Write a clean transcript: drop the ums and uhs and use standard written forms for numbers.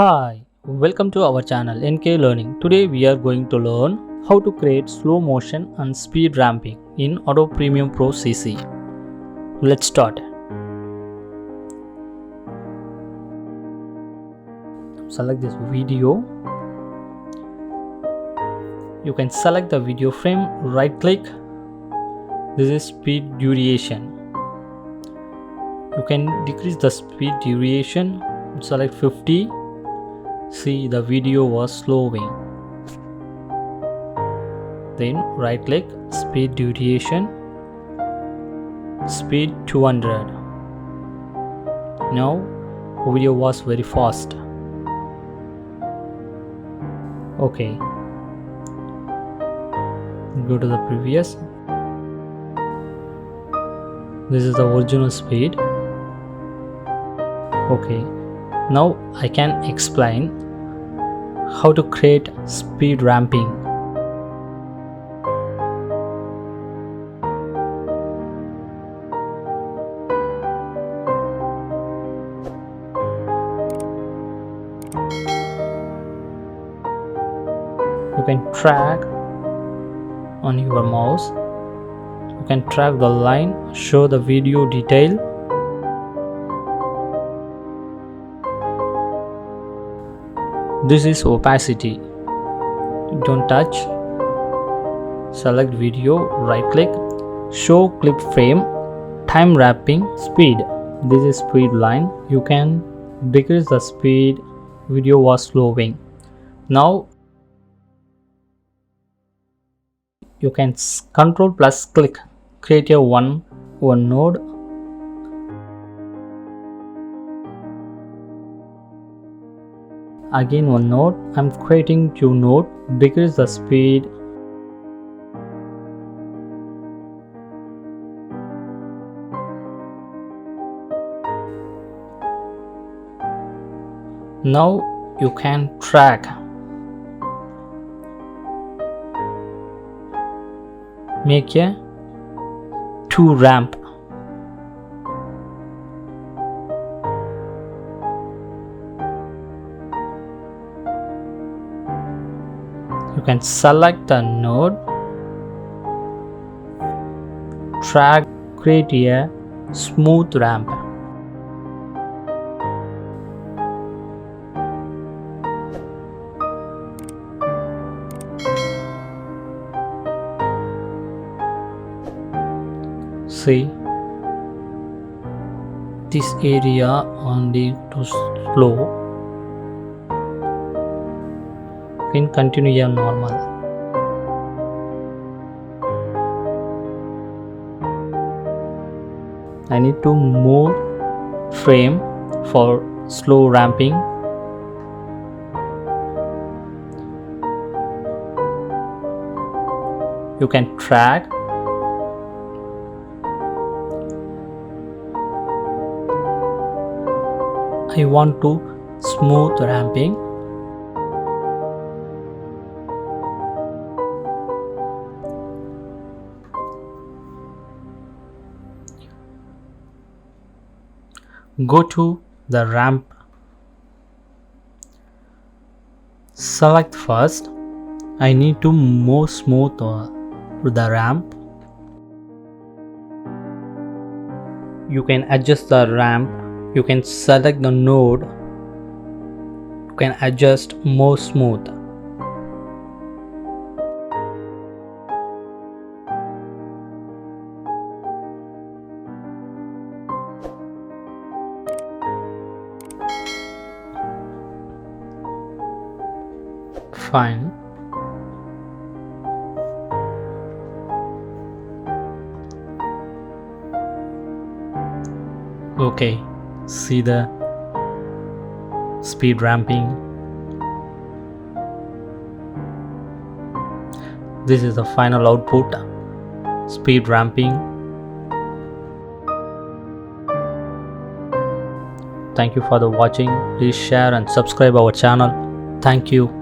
Hi, welcome to our channel NK Learning. Today we are going to learn how to create slow motion and speed ramping in Adobe Premium Pro CC. Let's start. Select this video. You can select the video frame, right click. This is speed duration. You can decrease the speed duration, select 50. See, the video was slowing. Then right click, speed duration, speed 200. Now video was very fast. Okay, go to the previous. This is the original speed. Okay, now I can explain how to create speed ramping. You can drag on your mouse. You can drag the line, show the video detail. This is opacity. Don't touch. Select video, right click, show clip frame, time wrapping, speed. This is speed line. You can decrease the speed. Video was slowing. Now you can control plus click, create a one node. Again one node. I'm creating two node. Decrease the speed. Now you can track. Make a 2 ramp. You can select the node, drag, create a smooth ramp. See, this area only too slow. You can continue your normal. I need to move frame for slow ramping. You can drag. I want to smooth ramping. Go to the ramp. Select first. I need to move smooth the ramp. You can adjust the ramp. You can select the node. You can adjust more smooth. Fine. Okay, see the speed ramping. This is the final output, speed ramping. Thank you for the watching. Please share and subscribe our channel. Thank you.